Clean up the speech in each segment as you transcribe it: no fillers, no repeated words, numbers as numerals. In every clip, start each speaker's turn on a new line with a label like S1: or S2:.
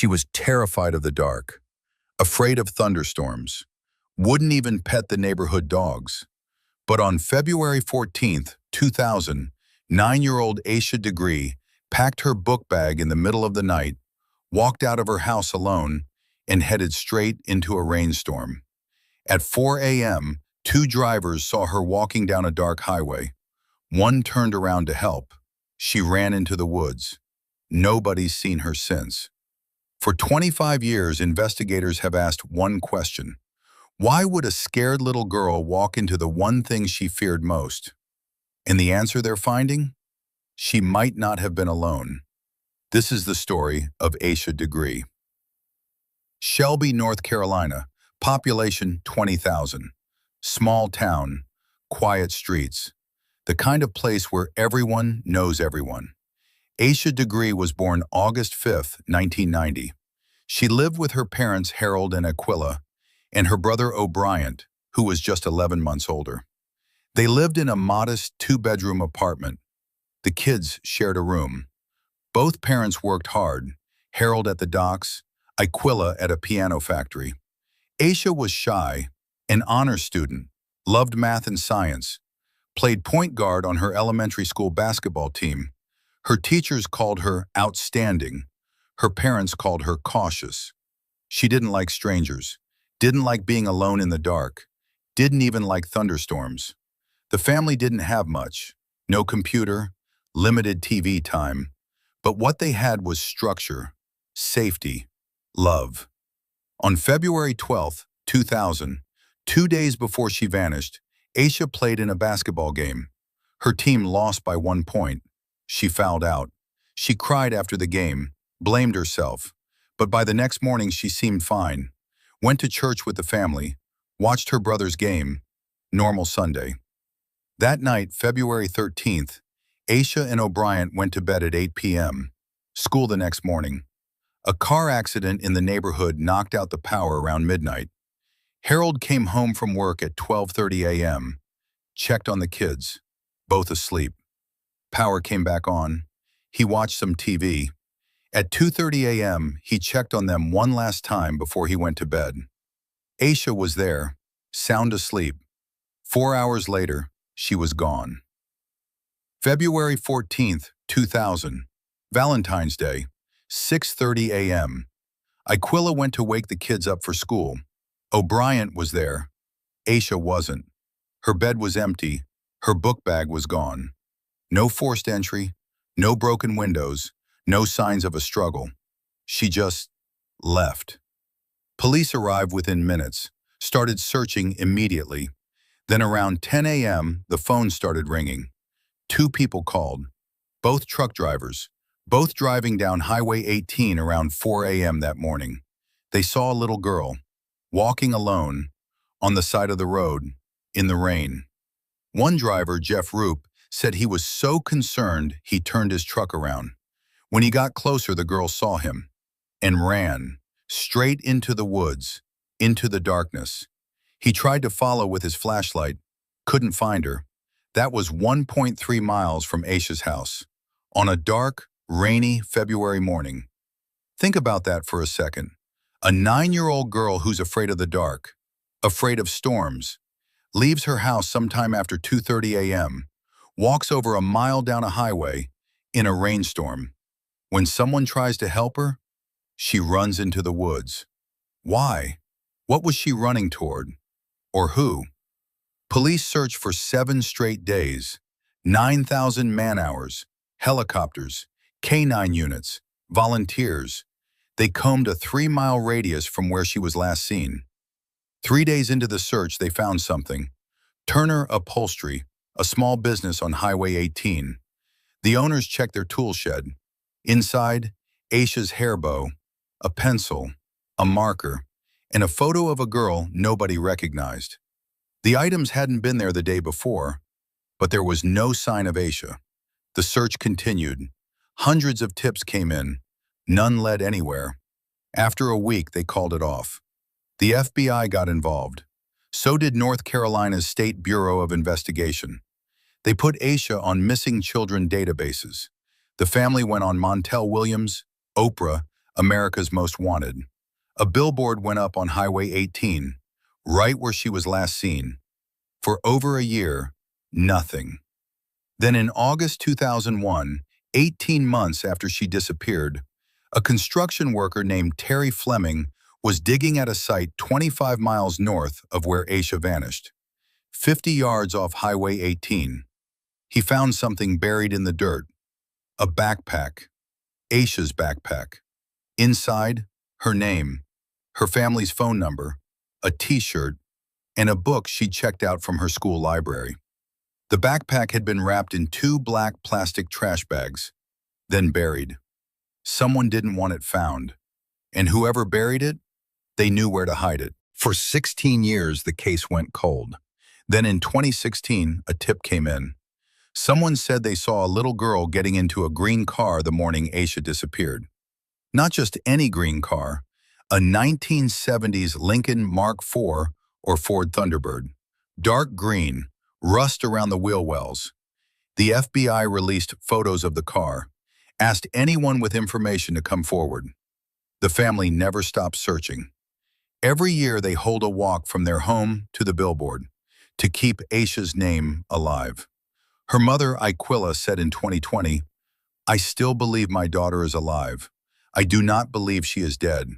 S1: She was terrified of the dark, afraid of thunderstorms, wouldn't even pet the neighborhood dogs. But on February 14th, 2000, 9-year-old Asha Degree packed her book bag in the middle of the night, walked out of her house alone, and headed straight into a rainstorm. At 4 a.m., two drivers saw her walking down a dark highway. One turned around to help. She ran into the woods. Nobody's seen her since. For 25 years, investigators have asked one question. Why would a scared little girl walk into the one thing she feared most? And the answer they're finding? She might not have been alone. This is the story of Asha Degree. Shelby, North Carolina, population 20,000. Small town, quiet streets. The kind of place where everyone knows everyone. Asha Degree was born August 5th, 1990. She lived with her parents Harold and Aquila, and her brother O'Brien, who was just 11 months older. They lived in a modest two-bedroom apartment. The kids shared a room. Both parents worked hard, Harold at the docks, Aquila at a piano factory. Asha was shy, an honor student, loved math and science, played point guard on her elementary school basketball team. Her teachers called her outstanding. Her parents called her cautious. She didn't like strangers, didn't like being alone in the dark, didn't even like thunderstorms. The family didn't have much, no computer, limited TV time, but what they had was structure, safety, love. On February 12th, 2000, 2 days before she vanished, Asha played in a basketball game. Her team lost by 1 point. She fouled out. She cried after the game, blamed herself, but by the next morning she seemed fine. Went to church with the family, watched her brother's game. Normal Sunday. That night, February 13th, Asha and O'Brien went to bed at 8 p.m. School the next morning. A car accident in the neighborhood knocked out the power around midnight. Harold came home from work at 12:30 a.m., checked on the kids, both asleep. Power came back on. He watched some TV. At 2:30 a.m., he checked on them one last time before he went to bed. Asha was there, sound asleep. 4 hours later, she was gone. February 14th, 2000, Valentine's Day, 6:30 a.m. Aquila went to wake the kids up for school. O'Brien was there. Asha wasn't. Her bed was empty. Her book bag was gone. No forced entry, no broken windows, no signs of a struggle. She just left. Police arrived within minutes, started searching immediately. Then around 10 a.m., the phone started ringing. 2 people called, both truck drivers, both driving down Highway 18 around 4 a.m. that morning. They saw a little girl, walking alone, on the side of the road, in the rain. One driver, Jeff Roop, said he was so concerned he turned his truck around. When he got closer, the girl saw him and ran straight into the woods, into the darkness. He tried to follow with his flashlight, couldn't find her. That was 1.3 miles from Asha's house, on a dark, rainy February morning. Think about that for a second. A 9-year-old girl who's afraid of the dark, afraid of storms, leaves her house sometime after 2:30 a.m., walks over a mile down a highway in a rainstorm. When someone tries to help her, she runs into the woods. Why? What was she running toward? Or who? Police searched for 7 straight days, 9,000 man-hours, helicopters, K-9 units, volunteers. They combed a 3-mile radius from where she was last seen. 3 days into the search, they found something. Turner Upholstery, a small business on Highway 18. The owners checked their tool shed. Inside, Asha's hair bow, a pencil, a marker, and a photo of a girl nobody recognized. The items hadn't been there the day before, but there was no sign of Asha. The search continued. Hundreds of tips came in. None led anywhere. After a week, they called it off. The FBI got involved. So did North Carolina's State Bureau of Investigation. They put Asha on missing children databases. The family went on Montel Williams, Oprah, America's Most Wanted. A billboard went up on Highway 18, right where she was last seen. For over a year, nothing. Then in August 2001, 18 months after she disappeared, a construction worker named Terry Fleming was digging at a site 25 miles north of where Asha vanished, 50 yards off Highway 18. He found something buried in the dirt, a backpack, Asha's backpack. Inside, her name, her family's phone number, a t-shirt, and a book she checked out from her school library. The backpack had been wrapped in 2 black plastic trash bags, then buried. Someone didn't want it found, and whoever buried it, they knew where to hide it. For 16 years, the case went cold. Then in 2016, a tip came in. Someone said they saw a little girl getting into a green car the morning Asha disappeared. Not just any green car, a 1970s Lincoln Mark IV or Ford Thunderbird. Dark green, rust around the wheel wells. The FBI released photos of the car, asked anyone with information to come forward. The family never stopped searching. Every year they hold a walk from their home to the billboard to keep Asha's name alive. Her mother, Iquilla, said in 2020, "I still believe my daughter is alive. I do not believe she is dead.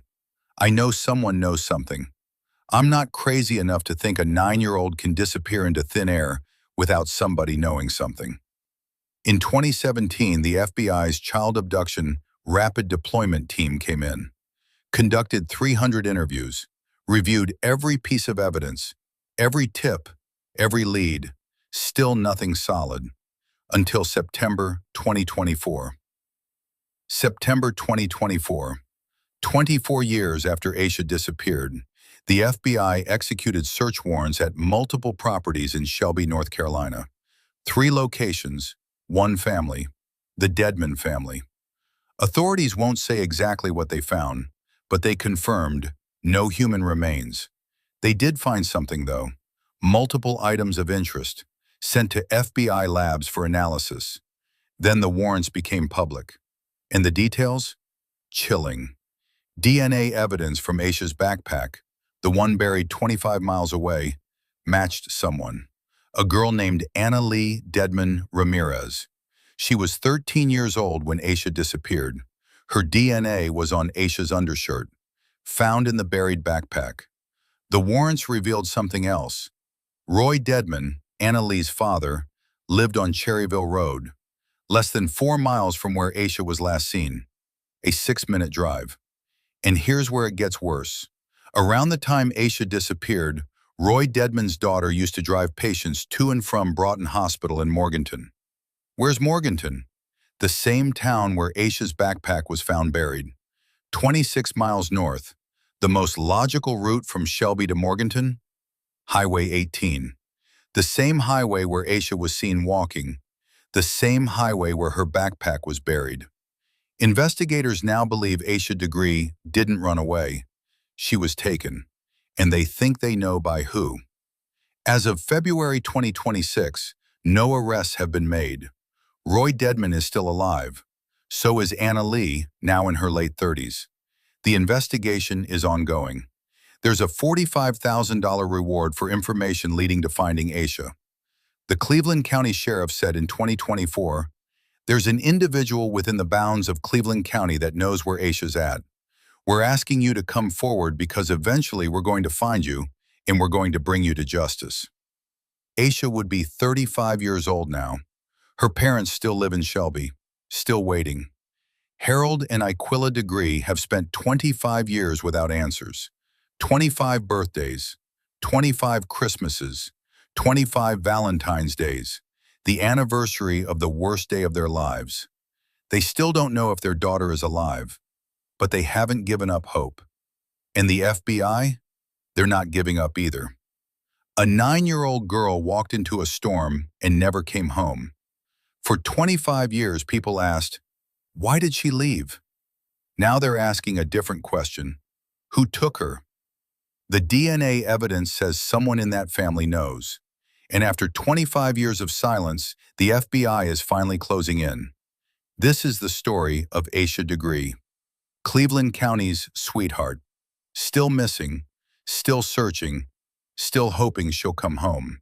S1: I know someone knows something. I'm not crazy enough to think a 9-year-old can disappear into thin air without somebody knowing something." In 2017, the FBI's Child Abduction Rapid Deployment Team came in, conducted 300 interviews, reviewed every piece of evidence, every tip, every lead, still nothing solid, until September 2024. September 2024, 24 years after Asha disappeared, the FBI executed search warrants at multiple properties in Shelby, North Carolina. 3 locations, 1 family, the Dedman family. Authorities won't say exactly what they found, but they confirmed no human remains. They did find something, though, multiple items of interest, sent to FBI labs for analysis. Then the warrants became public. And the details? Chilling. DNA evidence from Asha's backpack, the one buried 25 miles away, matched someone. A girl named Anna Lee Dedman Ramirez. She was 13 years old when Asha disappeared. Her DNA was on Asha's undershirt, found in the buried backpack. The warrants revealed something else. Roy Dedman, Anna Lee's father, lived on Cherryville Road, less than 4 miles from where Asha was last seen, a 6-minute drive. And here's where it gets worse. Around the time Asha disappeared, Roy Dedman's daughter used to drive patients to and from Broughton Hospital in Morganton. Where's Morganton? The same town where Asha's backpack was found buried. 26 miles north, the most logical route from Shelby to Morganton? Highway 18. The same highway where Asha was seen walking. The same highway where her backpack was buried. Investigators now believe Asha Degree didn't run away. She was taken, and they think they know by who. As of February 2026, no arrests have been made. Roy Dedman is still alive. So is Anna Lee, now in her late 30s. The investigation is ongoing. There's a $45,000 reward for information leading to finding Asha. The Cleveland County Sheriff said in 2024, "There's an individual within the bounds of Cleveland County that knows where Asha's at. We're asking you to come forward because eventually we're going to find you and we're going to bring you to justice." Asha would be 35 years old now. Her parents still live in Shelby, still waiting. Harold and Iquilla Degree have spent 25 years without answers. 25 birthdays, 25 Christmases, 25 Valentine's Days, the anniversary of the worst day of their lives. They still don't know if their daughter is alive, but they haven't given up hope. And the FBI? They're not giving up either. A 9-year-old girl walked into a storm and never came home. For 25 years, people asked, why did she leave? Now they're asking a different question. Who took her? The DNA evidence says someone in that family knows. And after 25 years of silence, the FBI is finally closing in. This is the story of Asha Degree. Cleveland County's sweetheart. Still missing, still searching, still hoping she'll come home.